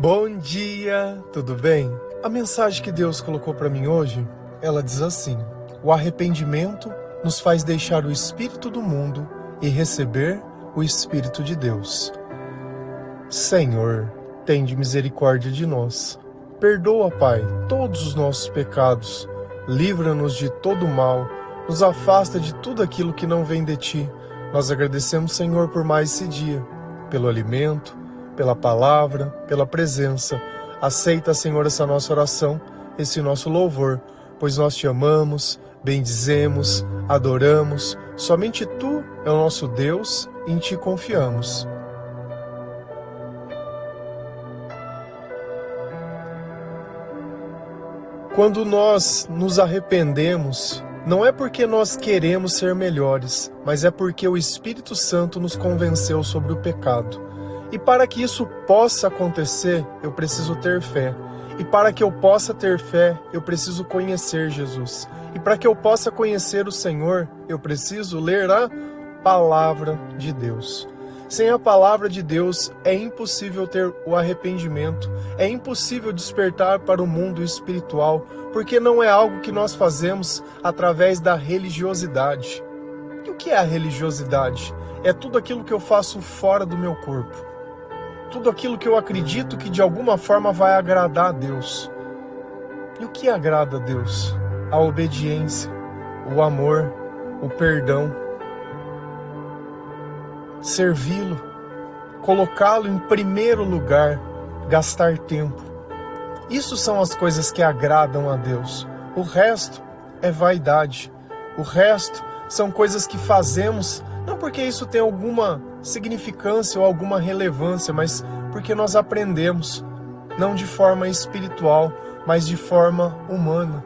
Bom dia, tudo bem? A mensagem que Deus colocou para mim hoje, ela diz assim: o arrependimento nos faz deixar o espírito do mundo e receber o Espírito de Deus. Senhor, tende misericórdia de nós. Perdoa, Pai, todos os nossos pecados. Livra-nos de todo mal. Nos afasta de tudo aquilo que não vem de Ti. Nós agradecemos, Senhor, por mais esse dia, pelo alimento, pela palavra, pela presença. Aceita, Senhor, essa nossa oração, esse nosso louvor, pois nós Te amamos, bendizemos, adoramos. Somente Tu é o nosso Deus e em Ti confiamos. Quando nós nos arrependemos, não é porque nós queremos ser melhores, mas é porque o Espírito Santo nos convenceu sobre o pecado. E para que isso possa acontecer, eu preciso ter fé. E para que eu possa ter fé, eu preciso conhecer Jesus. E para que eu possa conhecer o Senhor, eu preciso ler a Palavra de Deus. Sem a Palavra de Deus, é impossível ter o arrependimento, é impossível despertar para o mundo espiritual, porque não é algo que nós fazemos através da religiosidade. E o que é a religiosidade? É tudo aquilo que eu faço fora do meu corpo. Tudo aquilo que eu acredito que de alguma forma vai agradar a Deus. E o que agrada a Deus? A obediência, o amor, o perdão. Servi-lo, colocá-lo em primeiro lugar, gastar tempo. Isso são as coisas que agradam a Deus. O resto é vaidade. O resto são coisas que fazemos não porque isso tem alguma significância ou alguma relevância, mas porque nós aprendemos, não de forma espiritual, mas de forma humana.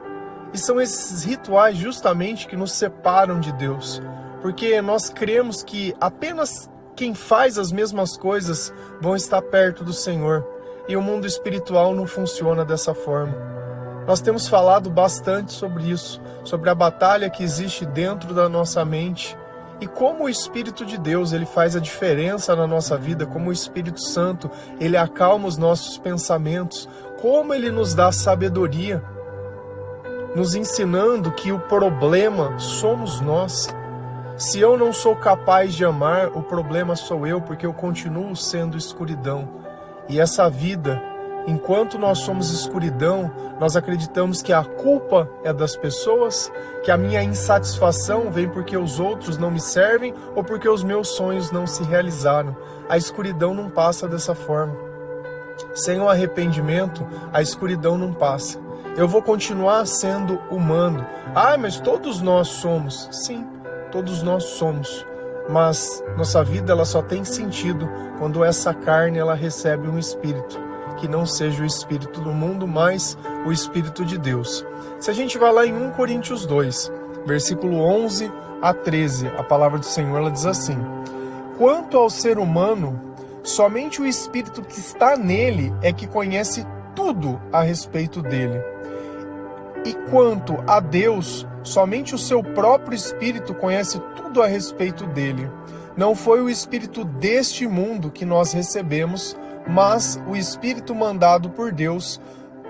E são esses rituais justamente que nos separam de Deus, porque nós cremos que apenas quem faz as mesmas coisas vão estar perto do Senhor, e o mundo espiritual não funciona dessa forma. Nós temos falado bastante sobre isso, sobre a batalha que existe dentro da nossa mente, e como o Espírito de Deus ele faz a diferença na nossa vida, como o Espírito Santo ele acalma os nossos pensamentos, como ele nos dá sabedoria, nos ensinando que o problema somos nós. Se eu não sou capaz de amar, o problema sou eu, porque eu continuo sendo escuridão. E essa vida, enquanto nós somos escuridão, nós acreditamos que a culpa é das pessoas, que a minha insatisfação vem porque os outros não me servem ou porque os meus sonhos não se realizaram. A escuridão não passa dessa forma. Sem o arrependimento, a escuridão não passa. Eu vou continuar sendo humano. Mas todos nós somos. Sim, todos nós somos. Mas nossa vida ela só tem sentido quando essa carne ela recebe um espírito. Que não seja o espírito do mundo, mas o Espírito de Deus. Se a gente vai lá em 1 Coríntios 2, versículo 11 a 13, a palavra do Senhor ela diz assim: quanto ao ser humano, somente o Espírito que está nele é que conhece tudo a respeito dele. E quanto a Deus, somente o seu próprio Espírito conhece tudo a respeito dele. Não foi o Espírito deste mundo que nós recebemos, mas o Espírito mandado por Deus,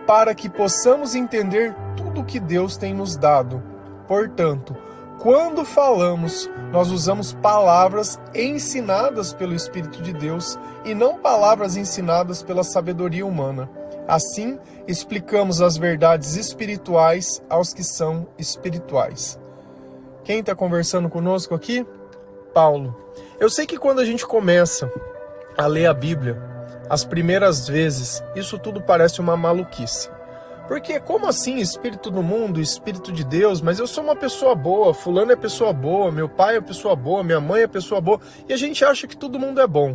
para que possamos entender tudo o que Deus tem nos dado. Portanto, quando falamos, nós usamos palavras ensinadas pelo Espírito de Deus e não palavras ensinadas pela sabedoria humana. Assim, explicamos as verdades espirituais aos que são espirituais. Quem está conversando conosco aqui? Paulo. Eu sei que quando a gente começa a ler a Bíblia, as primeiras vezes, isso tudo parece uma maluquice. Porque como assim Espírito do mundo, Espírito de Deus? Mas eu sou uma pessoa boa, fulano é pessoa boa, meu pai é pessoa boa, minha mãe é pessoa boa. E a gente acha que todo mundo é bom.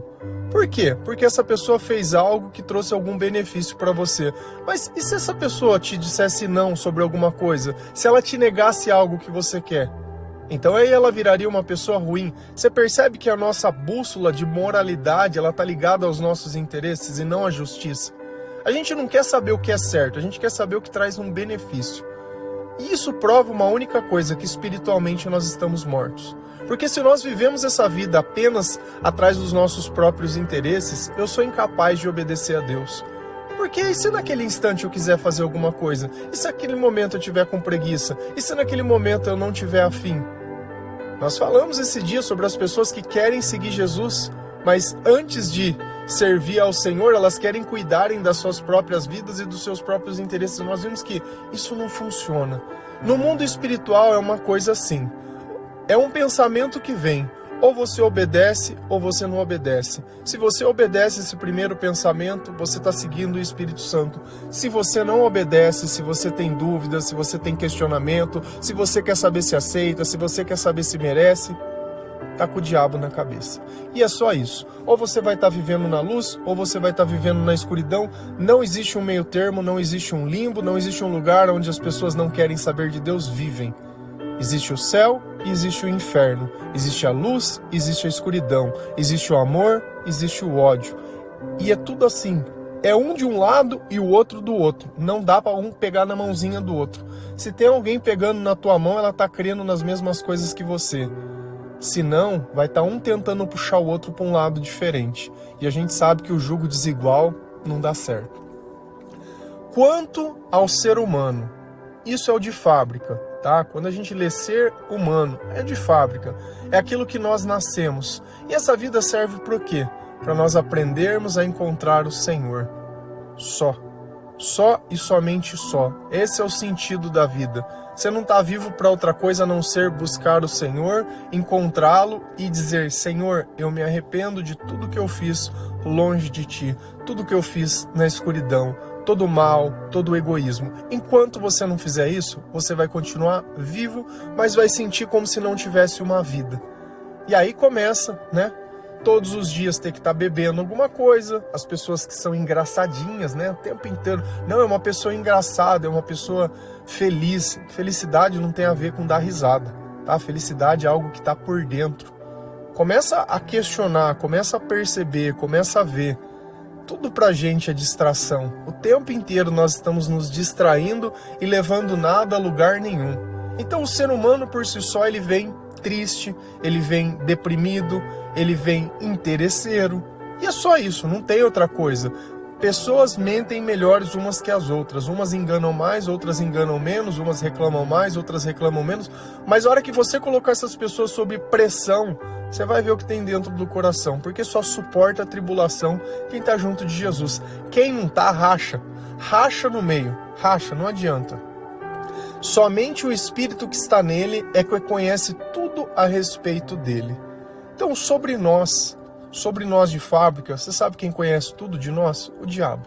Por quê? Porque essa pessoa fez algo que trouxe algum benefício para você. Mas e se essa pessoa te dissesse não sobre alguma coisa? Se ela te negasse algo que você quer? Então aí ela viraria uma pessoa ruim. Você percebe que a nossa bússola de moralidade ela está ligada aos nossos interesses e não à justiça. A gente não quer saber o que é certo, a gente quer saber o que traz um benefício. E isso prova uma única coisa, que espiritualmente nós estamos mortos. Porque se nós vivemos essa vida apenas atrás dos nossos próprios interesses, eu sou incapaz de obedecer a Deus. Porque e se naquele instante eu quiser fazer alguma coisa? E se naquele momento eu tiver com preguiça? E se naquele momento eu não tiver afim? Nós falamos esse dia sobre as pessoas que querem seguir Jesus, mas antes de servir ao Senhor, elas querem cuidarem das suas próprias vidas e dos seus próprios interesses. Nós vimos que isso não funciona. No mundo espiritual é uma coisa assim. É um pensamento que vem. Ou você obedece ou você não obedece. Se você obedece esse primeiro pensamento, você está seguindo o Espírito Santo. Se você não obedece, se você tem dúvidas, se você tem questionamento, se você quer saber se aceita, se você quer saber se merece, tá com o diabo na cabeça. E é só isso. Ou você vai estar vivendo na luz, ou você vai estar vivendo na escuridão. Não existe um meio termo, não existe um limbo, não existe um lugar onde as pessoas não querem saber de Deus vivem. Existe o céu e existe o inferno. Existe a luz, existe a escuridão. Existe o amor, existe o ódio. E é tudo assim. É um de um lado e o outro do outro. Não dá para um pegar na mãozinha do outro. Se tem alguém pegando na tua mão, ela tá crendo nas mesmas coisas que você. Se não, vai estar um tentando puxar o outro para um lado diferente. E a gente sabe que o jugo desigual não dá certo. Quanto ao ser humano, isso é o de fábrica, tá? Quando a gente lê ser humano, é de fábrica. É aquilo que nós nascemos. E essa vida serve para o quê? Para nós aprendermos a encontrar o Senhor. Só. Só e somente só. Esse é o sentido da vida. Você não está vivo para outra coisa a não ser buscar o Senhor, encontrá-lo e dizer: Senhor, eu me arrependo de tudo que eu fiz longe de Ti, tudo que eu fiz na escuridão, todo o mal, todo o egoísmo. Enquanto você não fizer isso, você vai continuar vivo, mas vai sentir como se não tivesse uma vida. E aí começa, né? Todos os dias ter que estar bebendo alguma coisa, as pessoas que são engraçadinhas, né, o tempo inteiro. Não, é uma pessoa engraçada, é uma pessoa feliz. Felicidade não tem a ver com dar risada, tá? Felicidade é algo que está por dentro. Começa a questionar, começa a perceber, começa a ver. Tudo pra gente é distração. O tempo inteiro nós estamos nos distraindo e levando nada a lugar nenhum. Então o ser humano por si só, ele vem triste, ele vem deprimido, ele vem interesseiro. E é só isso, não tem outra coisa. Pessoas mentem melhores umas que as outras. Umas enganam mais, outras enganam menos, umas reclamam mais, outras reclamam menos. Mas a hora que você colocar essas pessoas sob pressão, você vai ver o que tem dentro do coração. Porque só suporta a tribulação quem está junto de Jesus. Quem não está, racha. Racha no meio. Racha, não adianta. Somente o Espírito que está nele é que conhece tudo a respeito dele. Então, sobre nós de fábrica, você sabe quem conhece tudo de nós? O diabo.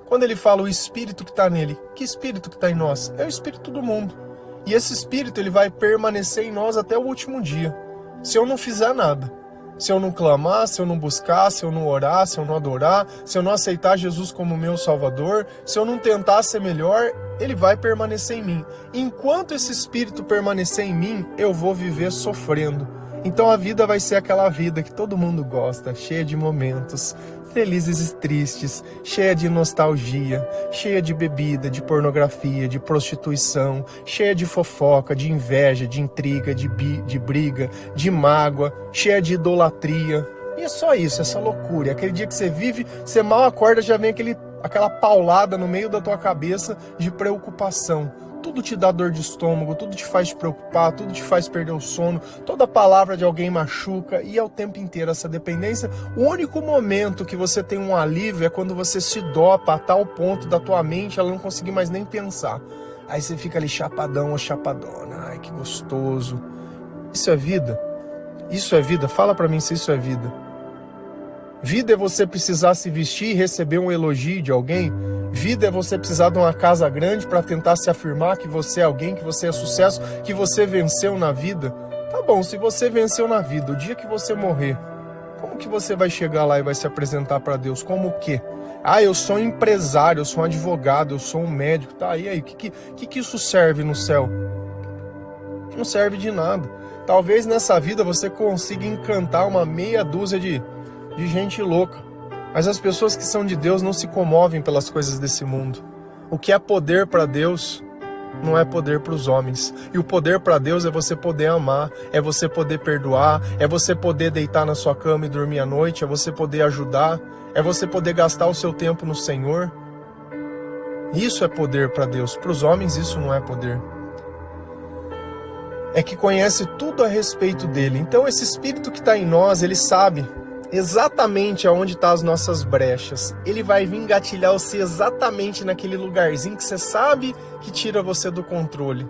Quando ele fala o Espírito que está nele, que Espírito que está em nós? É o Espírito do mundo. E esse Espírito ele vai permanecer em nós até o último dia. Se eu não fizer nada. Se eu não clamar, se eu não buscar, se eu não orar, se eu não adorar, se eu não aceitar Jesus como meu Salvador, se eu não tentar ser melhor, ele vai permanecer em mim. Enquanto esse Espírito permanecer em mim, eu vou viver sofrendo. Então a vida vai ser aquela vida que todo mundo gosta, cheia de momentos felizes e tristes, cheia de nostalgia, cheia de bebida, de pornografia, de prostituição, cheia de fofoca, de inveja, de intriga, de briga, de mágoa, cheia de idolatria. E é só isso, essa loucura. Aquele dia que você vive, você mal acorda, já vem aquela paulada no meio da tua cabeça de preocupação. Tudo te dá dor de estômago, tudo te faz te preocupar, tudo te faz perder o sono, toda palavra de alguém machuca e é o tempo inteiro essa dependência. O único momento que você tem um alívio é quando você se dopa a tal ponto da tua mente ela não conseguir mais nem pensar. Aí você fica ali chapadão ou chapadona, ai que gostoso. Isso é vida? Isso é vida? Fala pra mim se isso é vida. Vida é você precisar se vestir e receber um elogio de alguém? Vida é você precisar de uma casa grande para tentar se afirmar que você é alguém, que você é sucesso, que você venceu na vida? Tá bom, se você venceu na vida, o dia que você morrer, como que você vai chegar lá e vai se apresentar para Deus? Como o quê? Ah, eu sou um empresário, eu sou um advogado, eu sou um médico. Tá, e aí, o que isso serve no céu? Não serve de nada. Talvez nessa vida você consiga encantar uma meia dúzia de gente louca. Mas as pessoas que são de Deus não se comovem pelas coisas desse mundo. O que é poder para Deus não é poder para os homens. E o poder para Deus é você poder amar, é você poder perdoar, é você poder deitar na sua cama e dormir à noite, é você poder ajudar, é você poder gastar o seu tempo no Senhor. Isso é poder para Deus. Para os homens isso não é poder. É que conhece tudo a respeito dele. Então esse Espírito que está em nós, ele sabe exatamente aonde estão as nossas brechas. Ele vai vir engatilhar você exatamente naquele lugarzinho que você sabe que tira você do controle.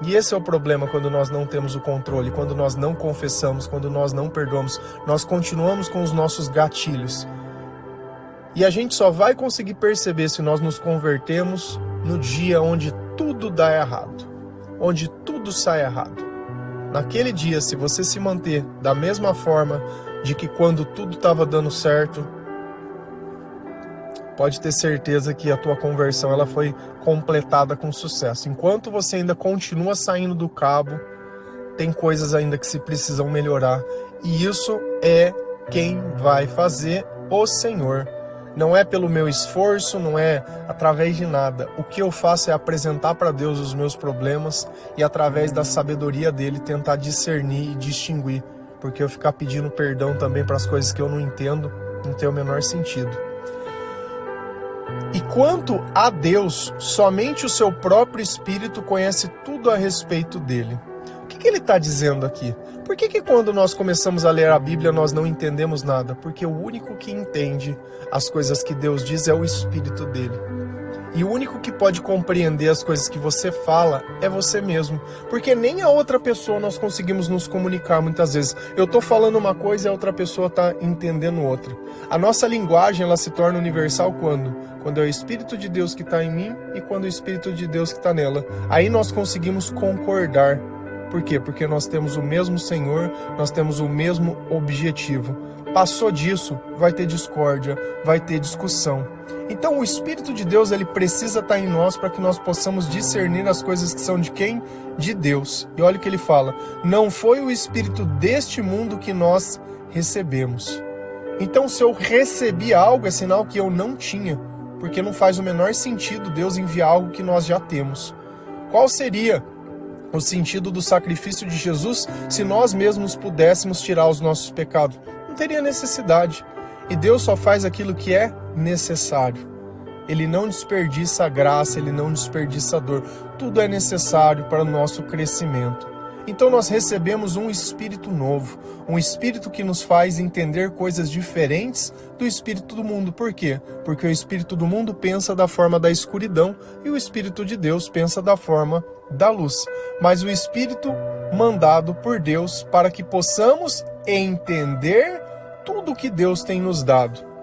E esse é o problema quando nós não temos o controle, quando nós não confessamos, quando nós não perdoamos. Nós continuamos com os nossos gatilhos. E a gente só vai conseguir perceber se nós nos convertemos no dia onde tudo dá errado, onde tudo sai errado. Naquele dia, se você se manter da mesma forma de que quando tudo estava dando certo, pode ter certeza que a tua conversão ela foi completada com sucesso. Enquanto você ainda continua saindo do cabo, tem coisas ainda que se precisam melhorar. E isso é quem vai fazer o Senhor. Não é pelo meu esforço, não é através de nada. O que eu faço é apresentar para Deus os meus problemas e através da sabedoria dele tentar discernir e distinguir. Porque eu ficar pedindo perdão também para as coisas que eu não entendo não tem o menor sentido. E quanto a Deus, somente o seu próprio Espírito conhece tudo a respeito dele. O que ele está dizendo aqui? Por que quando nós começamos a ler a Bíblia nós não entendemos nada? Porque o único que entende as coisas que Deus diz é o Espírito dele. E o único que pode compreender as coisas que você fala é você mesmo. Porque nem a outra pessoa nós conseguimos nos comunicar muitas vezes. Eu estou falando uma coisa e a outra pessoa está entendendo outra. A nossa linguagem ela se torna universal quando? Quando é o Espírito de Deus que está em mim e quando é o Espírito de Deus que está nela. Aí nós conseguimos concordar. Por quê? Porque nós temos o mesmo Senhor, nós temos o mesmo objetivo. Passou disso, vai ter discórdia, vai ter discussão. Então o Espírito de Deus ele precisa estar em nós para que nós possamos discernir as coisas que são de quem? De Deus. E olha o que ele fala, não foi o Espírito deste mundo que nós recebemos. Então se eu recebi algo é sinal que eu não tinha, porque não faz o menor sentido Deus enviar algo que nós já temos. Qual seria o sentido do sacrifício de Jesus se nós mesmos pudéssemos tirar os nossos pecados? Não teria necessidade. E Deus só faz aquilo que é necessário. Ele não desperdiça a graça, ele não desperdiça a dor. Tudo é necessário para o nosso crescimento. Então nós recebemos um Espírito novo, um Espírito que nos faz entender coisas diferentes do Espírito do mundo. Por quê? Porque o Espírito do mundo pensa da forma da escuridão e o Espírito de Deus pensa da forma da luz. Mas o Espírito mandado por Deus para que possamos entender tudo que Deus tem nos dado.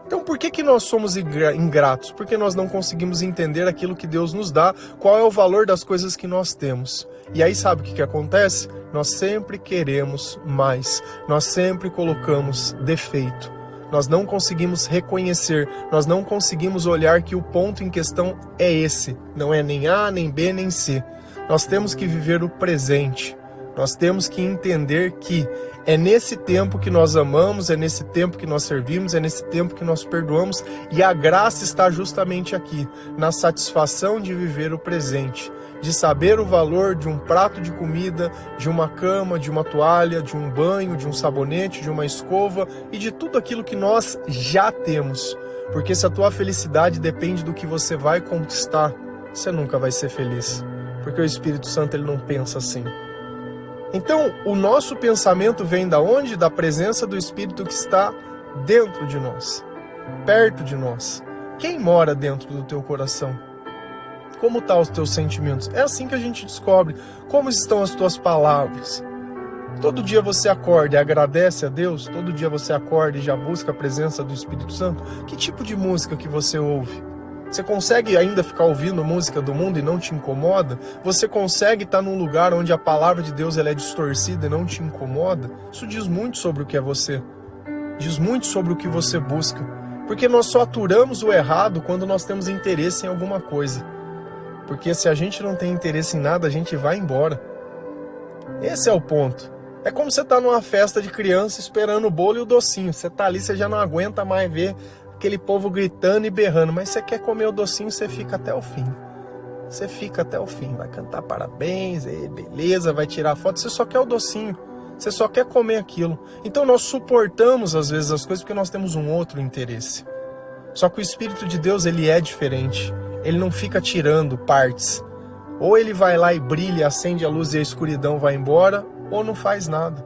Então por que nós somos ingratos? Porque nós não conseguimos entender aquilo que Deus nos dá, qual é o valor das coisas que nós temos. E aí sabe o que acontece? Nós sempre queremos mais, nós sempre colocamos defeito. Nós não conseguimos reconhecer, nós não conseguimos olhar que o ponto em questão é esse. Não é nem A, nem B, nem C. Nós temos que viver o presente. Nós temos que entender que é nesse tempo que nós amamos, é nesse tempo que nós servimos, é nesse tempo que nós perdoamos. E a graça está justamente aqui, na satisfação de viver o presente. De saber o valor de um prato de comida, de uma cama, de uma toalha, de um banho, de um sabonete, de uma escova e de tudo aquilo que nós já temos. Porque se a tua felicidade depende do que você vai conquistar, você nunca vai ser feliz. Porque o Espírito Santo ele não pensa assim. Então, o nosso pensamento vem da onde? Da presença do Espírito que está dentro de nós, perto de nós. Quem mora dentro do teu coração? Como estão os teus sentimentos? É assim que a gente descobre como estão as tuas palavras. Todo dia você acorda e agradece a Deus? Todo dia você acorda e já busca a presença do Espírito Santo? Que tipo de música que você ouve? Você consegue ainda ficar ouvindo música do mundo e não te incomoda? Você consegue estar num lugar onde a palavra de Deus ela é distorcida e não te incomoda? Isso diz muito sobre o que é você. Diz muito sobre o que você busca. Porque nós só aturamos o errado quando nós temos interesse em alguma coisa. Porque se a gente não tem interesse em nada, a gente vai embora. Esse é o ponto. É como você tá numa festa de criança esperando o bolo e o docinho. Você tá ali, você já não aguenta mais ver aquele povo gritando e berrando. Mas você quer comer o docinho, você fica até o fim. Você fica até o fim. Vai cantar parabéns, beleza, vai tirar foto. Você só quer o docinho. Você só quer comer aquilo. Então nós suportamos às vezes as coisas porque nós temos um outro interesse. Só que o Espírito de Deus, ele é diferente. ele não fica tirando partes. Ou ele vai lá e brilha, acende a luz e a escuridão vai embora, ou não faz nada.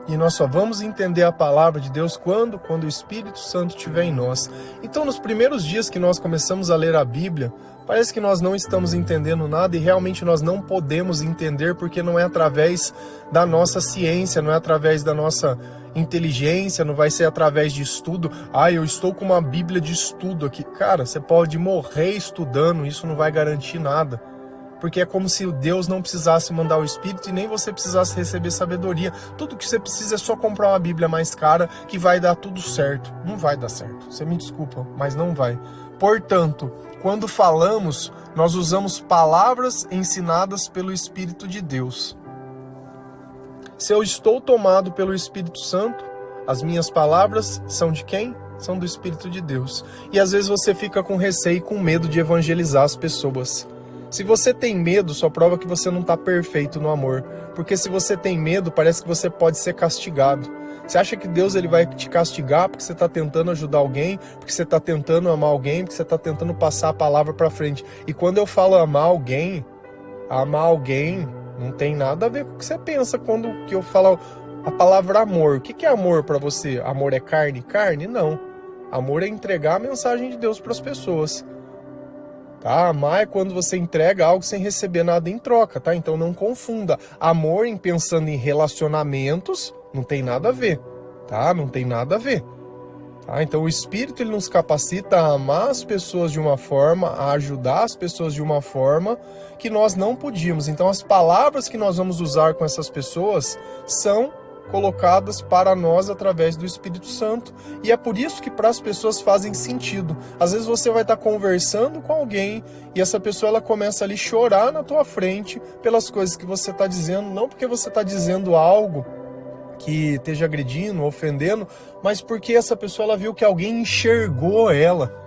E nós só vamos entender a palavra de Deus quando o Espírito Santo estiver em nós. Então, nos primeiros dias que nós começamos a ler a Bíblia, parece que nós não estamos entendendo nada e realmente nós não podemos entender porque não é através da nossa ciência, não é através da nossa inteligência, não vai ser através de estudo. Eu estou com uma Bíblia de estudo aqui. Cara, você pode morrer estudando, isso não vai garantir nada. Porque é como se Deus não precisasse mandar o Espírito e nem você precisasse receber sabedoria. Tudo que você precisa é só comprar uma Bíblia mais cara que vai dar tudo certo. Não vai dar certo. Você me desculpa, mas não vai. Portanto, quando falamos, nós usamos palavras ensinadas pelo Espírito de Deus. Se eu estou tomado pelo Espírito Santo, as minhas palavras são de quem? São do Espírito de Deus. E às vezes você fica com receio e com medo de evangelizar as pessoas. Se você tem medo, só prova que você não está perfeito no amor. Porque se você tem medo, parece que você pode ser castigado. Você acha que Deus ele vai te castigar porque você está tentando ajudar alguém, porque você está tentando amar alguém, porque você está tentando passar a palavra para frente. E quando eu falo amar alguém não tem nada a ver com o que você pensa quando que eu falo a palavra amor. O que é amor para você? Amor é carne? Carne? Não. Amor é entregar a mensagem de Deus para as pessoas. Tá? Amar é quando você entrega algo sem receber nada em troca, tá? Então não confunda. Amor em pensando em relacionamentos não tem nada a ver, tá? Não tem nada a ver. Tá? Então o Espírito ele nos capacita a amar as pessoas de uma forma, a ajudar as pessoas de uma forma que nós não podíamos. Então as palavras que nós vamos usar com essas pessoas são colocadas para nós através do Espírito Santo. E é por isso que para as pessoas fazem sentido. Às vezes você vai estar conversando com alguém e essa pessoa ela começa ali a chorar na tua frente pelas coisas que você está dizendo, não porque você está dizendo algo que esteja agredindo, ofendendo, mas porque essa pessoa ela viu que alguém enxergou ela.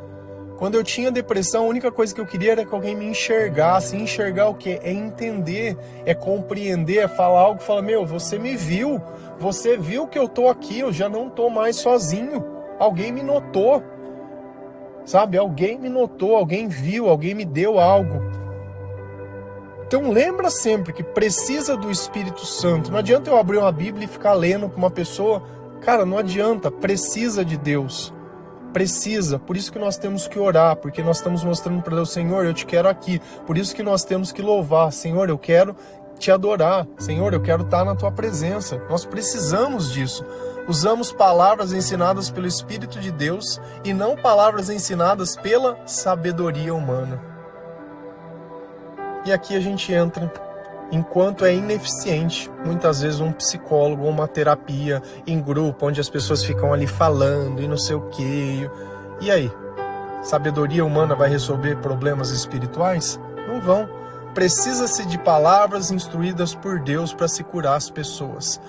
Quando eu tinha depressão, a única coisa que eu queria era que alguém me enxergasse. Enxergar o quê? É entender, é compreender, é falar algo, falar, você me viu, você viu que eu tô aqui, eu já não tô mais sozinho. Alguém me notou, sabe? Alguém me notou, alguém viu, alguém me deu algo. Então lembra sempre que precisa do Espírito Santo. Não adianta eu abrir uma Bíblia e ficar lendo com uma pessoa. Cara, não adianta, precisa de Deus. Precisa, por isso que nós temos que orar, porque nós estamos mostrando para Deus, Senhor, eu te quero aqui. Por isso que nós temos que louvar, Senhor, eu quero te adorar. Senhor, eu quero estar na tua presença. Nós precisamos disso. Usamos palavras ensinadas pelo Espírito de Deus e não palavras ensinadas pela sabedoria humana. E aqui a gente entra enquanto é ineficiente, muitas vezes um psicólogo ou uma terapia em grupo, onde as pessoas ficam ali falando e não sei o quê. E aí? Sabedoria humana vai resolver problemas espirituais? Não vão. Precisa-se de palavras instruídas por Deus para se curar as pessoas.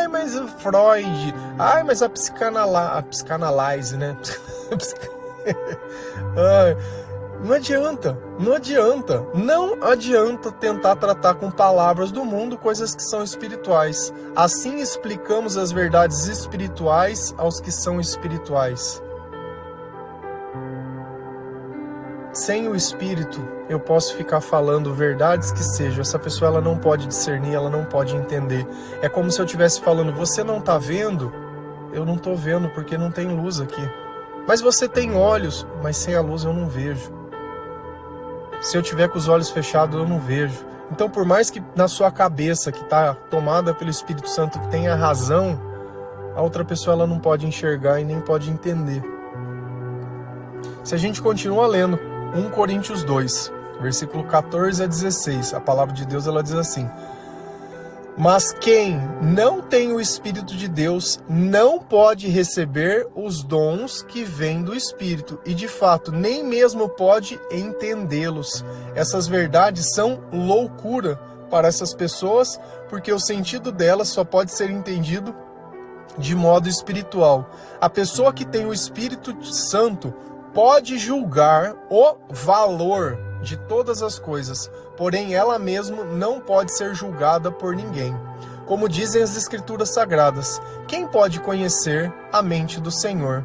Mas o Freud, mas a psicanálise, né? Não adianta tentar tratar com palavras do mundo coisas que são espirituais. Assim explicamos as verdades espirituais aos que são espirituais. Sem o Espírito, eu posso ficar falando verdades que sejam. Essa pessoa ela não pode discernir, ela não pode entender. É como se eu estivesse falando, você não está vendo? Eu não estou vendo porque não tem luz aqui. Mas você tem olhos, mas sem a luz eu não vejo. Se eu tiver com os olhos fechados, eu não vejo. Então, por mais que na sua cabeça, que está tomada pelo Espírito Santo, tenha razão, a outra pessoa ela não pode enxergar e nem pode entender. Se a gente continua lendo 1 Coríntios 2, versículo 14 a 16, a palavra de Deus ela diz assim: mas quem não tem o Espírito de Deus não pode receber os dons que vêm do Espírito e, de fato, nem mesmo pode entendê-los. Essas verdades são loucura para essas pessoas, porque o sentido delas só pode ser entendido de modo espiritual. A pessoa que tem o Espírito Santo pode julgar o valor de todas as coisas, porém ela mesma não pode ser julgada por ninguém. Como dizem as Escrituras Sagradas, quem pode conhecer a mente do Senhor?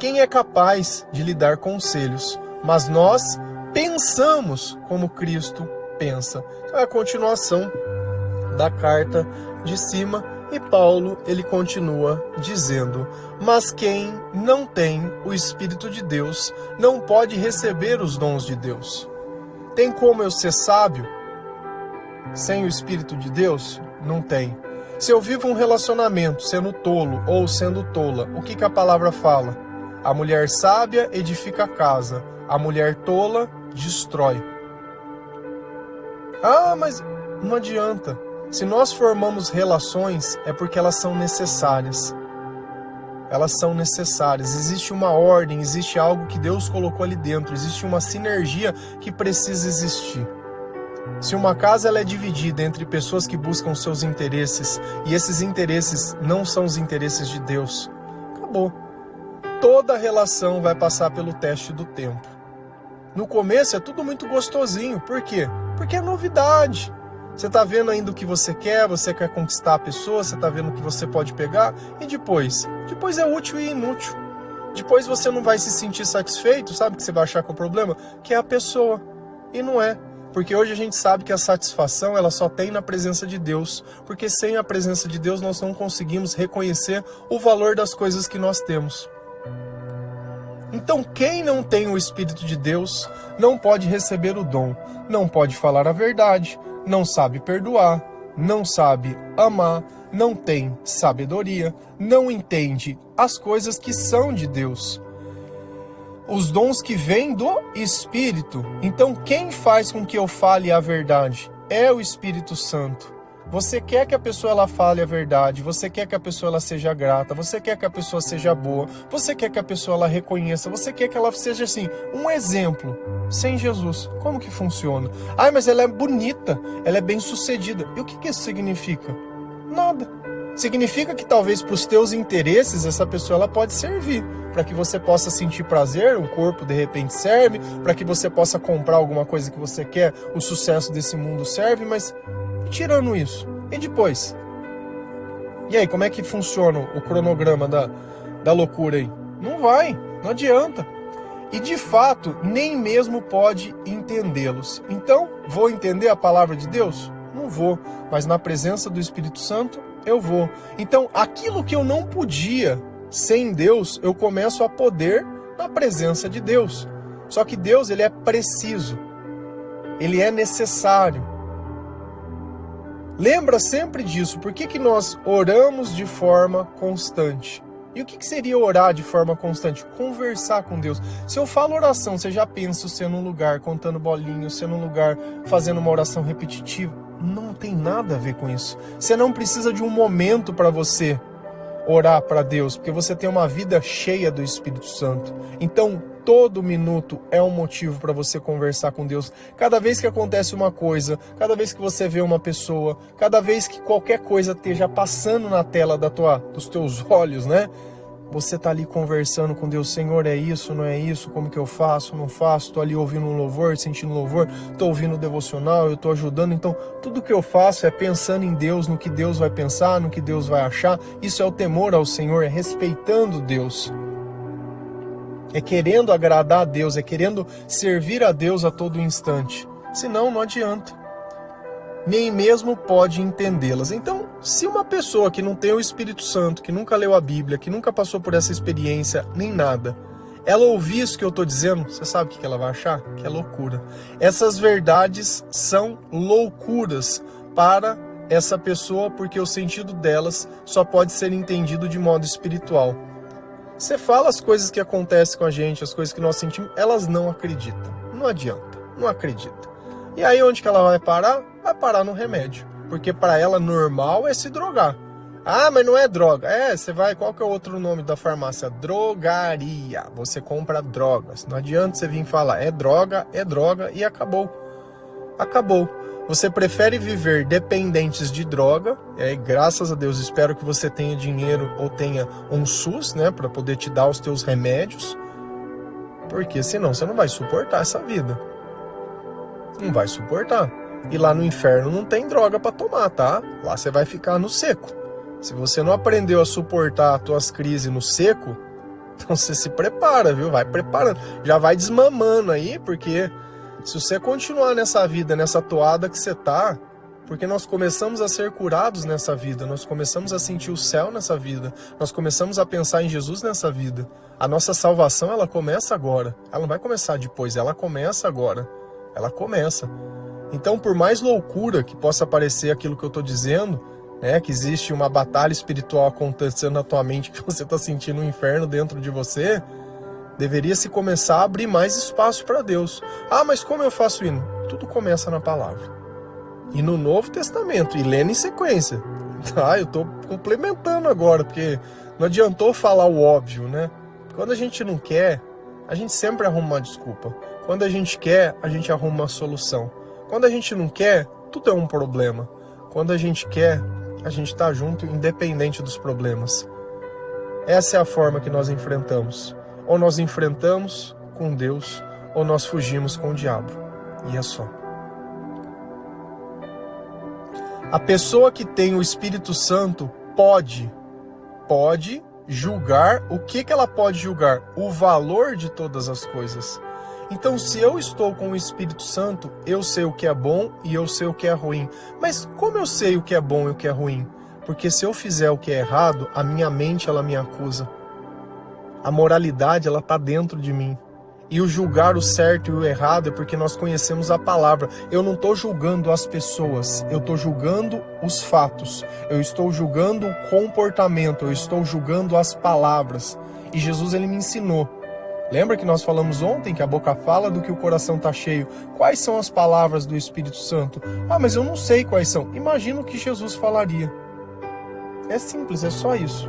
quem é capaz de lhe dar conselhos? Mas nós pensamos como Cristo pensa. Então é a continuação da carta de cima, e Paulo, ele continua dizendo: mas quem não tem o Espírito de Deus não pode receber os dons de Deus. Tem como eu ser sábio sem o Espírito de Deus? Não tem. Se eu vivo um relacionamento sendo tolo ou sendo tola, o que a palavra fala? A mulher sábia edifica a casa, a mulher tola destrói. Ah, mas não adianta. Se nós formamos relações, é porque elas são necessárias. Elas são necessárias. Existe uma ordem, existe algo que Deus colocou ali dentro, existe uma sinergia que precisa existir. Se uma casa ela é dividida entre pessoas que buscam seus interesses, e esses interesses não são os interesses de Deus, acabou. Toda relação vai passar pelo teste do tempo. No começo é tudo muito gostosinho. Por quê? Porque é novidade. Você está vendo ainda o que você quer conquistar a pessoa, você está vendo o que você pode pegar, e depois? Depois é útil e inútil. Depois você não vai se sentir satisfeito, sabe o que você vai achar que é o problema? Que é a pessoa. E não é. Porque hoje a gente sabe que a satisfação ela só tem na presença de Deus. Porque sem a presença de Deus nós não conseguimos reconhecer o valor das coisas que nós temos. Então quem não tem o Espírito de Deus não pode receber o dom, não pode falar a verdade, não sabe perdoar, não sabe amar, não tem sabedoria, não entende as coisas que são de Deus. Os dons que vêm do Espírito. Então quem faz com que eu fale a verdade? É o Espírito Santo. Você quer que a pessoa ela fale a verdade, você quer que a pessoa ela seja grata, você quer que a pessoa seja boa, você quer que a pessoa ela reconheça, você quer que ela seja assim, um exemplo. Sem Jesus, como que funciona? Ah, mas ela é bonita, ela é bem-sucedida. E o que isso significa? Nada. Significa que talvez para os teus interesses essa pessoa ela pode servir, para que você possa sentir prazer, o corpo de repente serve, para que você possa comprar alguma coisa que você quer, o sucesso desse mundo serve, mas tirando isso, e depois? E aí, como é que funciona o cronograma da loucura aí? Não vai, não adianta. E de fato, nem mesmo pode entendê-los. Então, vou entender a palavra de Deus? Não vou, mas na presença do Espírito Santo, eu vou. Então, aquilo que eu não podia sem Deus, eu começo a poder na presença de Deus. Só que Deus, ele é preciso. Ele é necessário. Lembra sempre disso. Por que nós oramos de forma constante? E o que seria orar de forma constante? Conversar com Deus. Se eu falo oração, você já pensa você num lugar contando bolinhos, você num lugar fazendo uma oração repetitiva? Não tem nada a ver com isso. Você não precisa de um momento para você orar para Deus, porque você tem uma vida cheia do Espírito Santo. Então, todo minuto é um motivo para você conversar com Deus. Cada vez que acontece uma coisa, cada vez que você vê uma pessoa, cada vez que qualquer coisa esteja passando na tela dos teus olhos, né? Você tá ali conversando com Deus. Senhor, é isso, não é isso? Como que eu faço? Não faço? Tô ali ouvindo um louvor, sentindo louvor, tô ouvindo o devocional, eu tô ajudando. Então, tudo que eu faço é pensando em Deus, no que Deus vai pensar, no que Deus vai achar. Isso é o temor ao Senhor, é respeitando Deus. É querendo agradar a Deus, é querendo servir a Deus a todo instante. Senão, não adianta. Nem mesmo pode entendê-las. Então, se uma pessoa que não tem o Espírito Santo, que nunca leu a Bíblia, que nunca passou por essa experiência, nem nada, ela ouvir isso que eu estou dizendo, você sabe o que ela vai achar? Que é loucura. Essas verdades são loucuras para essa pessoa, porque o sentido delas só pode ser entendido de modo espiritual. Você fala as coisas que acontecem com a gente, as coisas que nós sentimos, elas não acreditam. Não adianta, não acredita. E aí onde que ela vai parar? Vai parar no remédio. Porque para ela normal é se drogar. Ah, mas não é droga. Você vai, qual que é o outro nome da farmácia? Drogaria. Você compra drogas. Não adianta você vir falar, é droga e acabou. Acabou. Você prefere viver dependentes de droga, graças a Deus espero que você tenha dinheiro ou tenha um SUS, né, para poder te dar os teus remédios, porque senão você não vai suportar essa vida. Não vai suportar. E lá no inferno não tem droga para tomar, tá? Lá você vai ficar no seco. Se você não aprendeu a suportar as tuas crises no seco, Então você se prepara, viu? Vai preparando. Já vai desmamando aí, porque se você continuar nessa vida, nessa toada que você tá, porque nós começamos a ser curados nessa vida, nós começamos a sentir o céu nessa vida, nós começamos a pensar em Jesus nessa vida. A nossa salvação, ela começa agora. Ela não vai começar depois, ela começa agora. Ela começa. Então, por mais loucura que possa parecer aquilo que eu tô dizendo, né, que existe uma batalha espiritual acontecendo na tua mente, que você tá sentindo um inferno dentro de você, deveria se começar a abrir mais espaço para Deus. Ah, mas como eu faço isso? Tudo começa na palavra. E no Novo Testamento, e lendo em sequência. Tá, eu tô complementando agora, porque não adiantou falar o óbvio, né? Quando a gente não quer, a gente sempre arruma uma desculpa. Quando a gente quer, a gente arruma uma solução. Quando a gente não quer, tudo é um problema. Quando a gente quer, a gente tá junto, independente dos problemas. Essa é a forma que nós enfrentamos. Ou nós enfrentamos com Deus, ou nós fugimos com o diabo. E é só. A pessoa que tem o Espírito Santo pode julgar. O que ela pode julgar? O valor de todas as coisas. Então, se eu estou com o Espírito Santo, eu sei o que é bom e eu sei o que é ruim. Mas como eu sei o que é bom e o que é ruim? Porque se eu fizer o que é errado, a minha mente ela me acusa. A moralidade ela está dentro de mim. E o julgar o certo e o errado é porque nós conhecemos a palavra. Eu não estou julgando as pessoas, eu estou julgando os fatos. Eu estou julgando o comportamento, eu estou julgando as palavras. E Jesus ele me ensinou. Lembra que nós falamos ontem que a boca fala do que o coração está cheio? Quais são as palavras do Espírito Santo? Ah, mas eu não sei quais são. Imagina o que Jesus falaria. É simples, é só isso.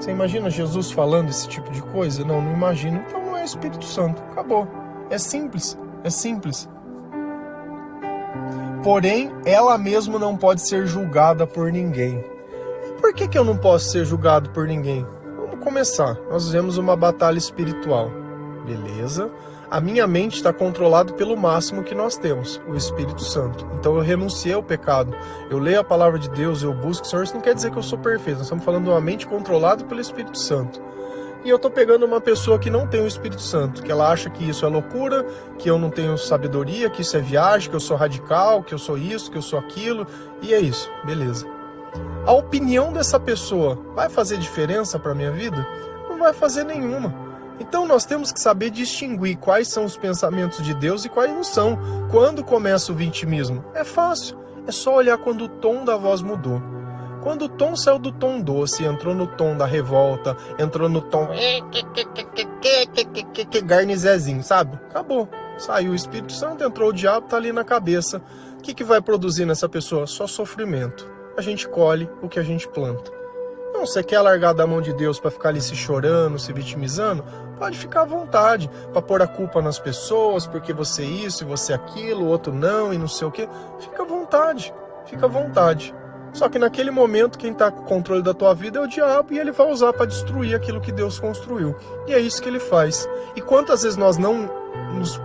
Você imagina Jesus falando esse tipo de coisa? Não, não imagino. Então não é Espírito Santo. Acabou. É simples. É simples. Porém, ela mesma não pode ser julgada por ninguém. E por que eu não posso ser julgado por ninguém? Vamos começar. Nós vivemos uma batalha espiritual. Beleza? A minha mente está controlada pelo máximo que nós temos, o Espírito Santo. Então eu renunciei ao pecado. Eu leio a palavra de Deus, eu busco o Senhor. Isso não quer dizer que eu sou perfeito. Nós estamos falando de uma mente controlada pelo Espírito Santo. E eu estou pegando uma pessoa que não tem o Espírito Santo, que ela acha que isso é loucura, que eu não tenho sabedoria, que isso é viagem, que eu sou radical, que eu sou isso, que eu sou aquilo. E é isso. Beleza. A opinião dessa pessoa vai fazer diferença para a minha vida? Não vai fazer nenhuma. Então nós temos que saber distinguir quais são os pensamentos de Deus e quais não são. Quando começa o vitimismo? É fácil, é só olhar quando o tom da voz mudou. Quando o tom saiu do tom doce, entrou no tom da revolta, entrou no tom garnizezinho, sabe? Acabou, saiu o Espírito Santo, entrou o diabo, tá ali na cabeça. O que vai produzir nessa pessoa? Só sofrimento. A gente colhe o que a gente planta. Não, você quer largar da mão de Deus para ficar ali se chorando, se vitimizando? Pode ficar à vontade, para pôr a culpa nas pessoas, porque você isso e você aquilo, o outro não e não sei o quê. Fica à vontade, fica à vontade. Só que naquele momento quem está com o controle da tua vida é o diabo e ele vai usar para destruir aquilo que Deus construiu. E é isso que ele faz. E quantas vezes nós não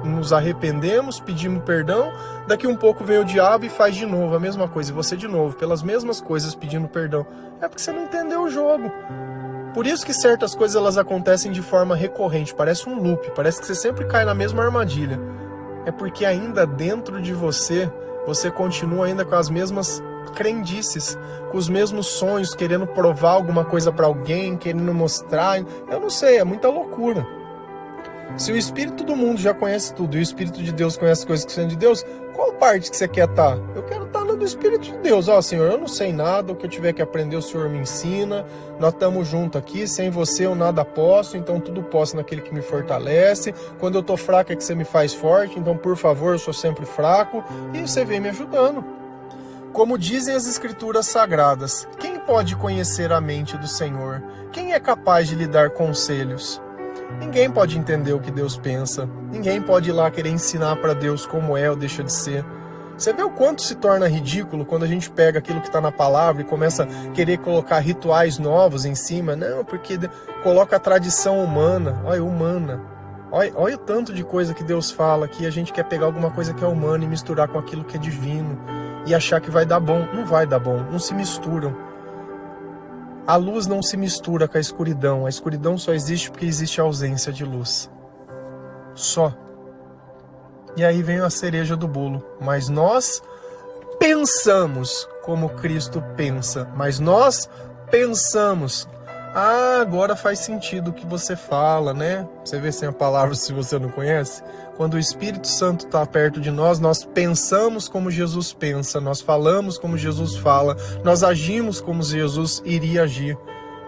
nos arrependemos, pedimos perdão, daqui um pouco vem o diabo e faz de novo a mesma coisa, e você de novo, pelas mesmas coisas pedindo perdão. É porque você não entendeu o jogo. Por isso que certas coisas elas acontecem de forma recorrente, parece um loop, parece que você sempre cai na mesma armadilha. É porque ainda dentro de você, você continua ainda com as mesmas crendices, com os mesmos sonhos, querendo provar alguma coisa para alguém, querendo mostrar. Eu não sei, é muita loucura. Se o Espírito do mundo já conhece tudo e o Espírito de Deus conhece as coisas que são de Deus, qual parte que você quer estar? Eu quero estar no do Espírito de Deus. Ó, Senhor, eu não sei nada, o que eu tiver que aprender o Senhor me ensina, nós estamos juntos aqui, sem você eu nada posso, então tudo posso naquele que me fortalece. Quando eu tô fraco é que você me faz forte, então por favor, eu sou sempre fraco, e você vem me ajudando. Como dizem as Escrituras Sagradas, quem pode conhecer a mente do Senhor? Quem é capaz de lhe dar conselhos? Ninguém pode entender o que Deus pensa. Ninguém pode ir lá querer ensinar para Deus como é ou deixa de ser. Você vê o quanto se torna ridículo quando a gente pega aquilo que está na palavra e começa a querer colocar rituais novos em cima? Não, porque coloca a tradição humana. Olha, humana. Olha o tanto de coisa que Deus fala que a gente quer pegar alguma coisa que é humana e misturar com aquilo que é divino. E achar que vai dar bom. Não vai dar bom. Não se misturam. A luz não se mistura com a escuridão só existe porque existe a ausência de luz. Só. E aí vem a cereja do bolo. Mas nós pensamos como Cristo pensa. Mas nós pensamos. Ah, agora faz sentido o que você fala, né? Você vê sem a palavra se você não conhece? Quando o Espírito Santo está perto de nós, nós pensamos como Jesus pensa, nós falamos como Jesus fala, nós agimos como Jesus iria agir.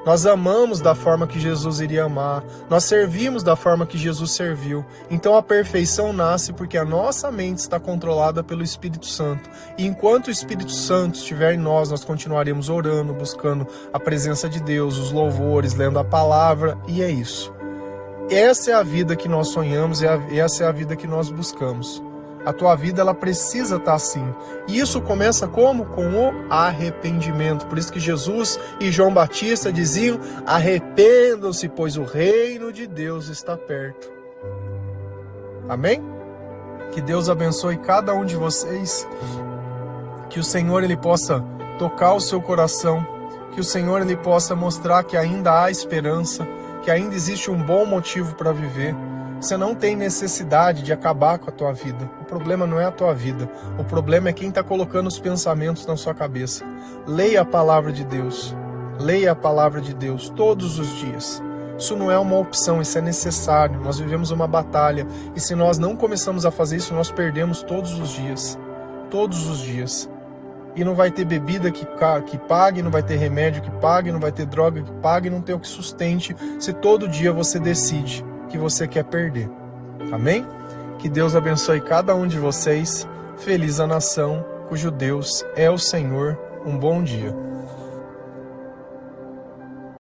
Nós amamos da forma que Jesus iria amar, nós servimos da forma que Jesus serviu. Então a perfeição nasce porque a nossa mente está controlada pelo Espírito Santo. E enquanto o Espírito Santo estiver em nós, nós continuaremos orando, buscando a presença de Deus, os louvores, lendo a palavra, e é isso. Essa é a vida que nós sonhamos e essa é a vida que nós buscamos. A tua vida, ela precisa estar assim. E isso começa como? Com o arrependimento. Por isso que Jesus e João Batista diziam: arrependam-se, pois o reino de Deus está perto. Amém? Que Deus abençoe cada um de vocês. Que o Senhor, ele possa tocar o seu coração. Que o Senhor, ele possa mostrar que ainda há esperança, que ainda existe um bom motivo para viver. Você não tem necessidade de acabar com a tua vida. O problema não é a tua vida. O problema é quem está colocando os pensamentos na sua cabeça. Leia a palavra de Deus. Leia a palavra de Deus todos os dias. Isso não é uma opção, isso é necessário. Nós vivemos uma batalha. E se nós não começamos a fazer isso, nós perdemos todos os dias. Todos os dias. E não vai ter bebida que pague, não vai ter remédio que pague, não vai ter droga que pague, não tem o que sustente, se todo dia você decide que você quer perder. Amém? Que Deus abençoe cada um de vocês. Feliz a nação cujo Deus é o Senhor. Um bom dia.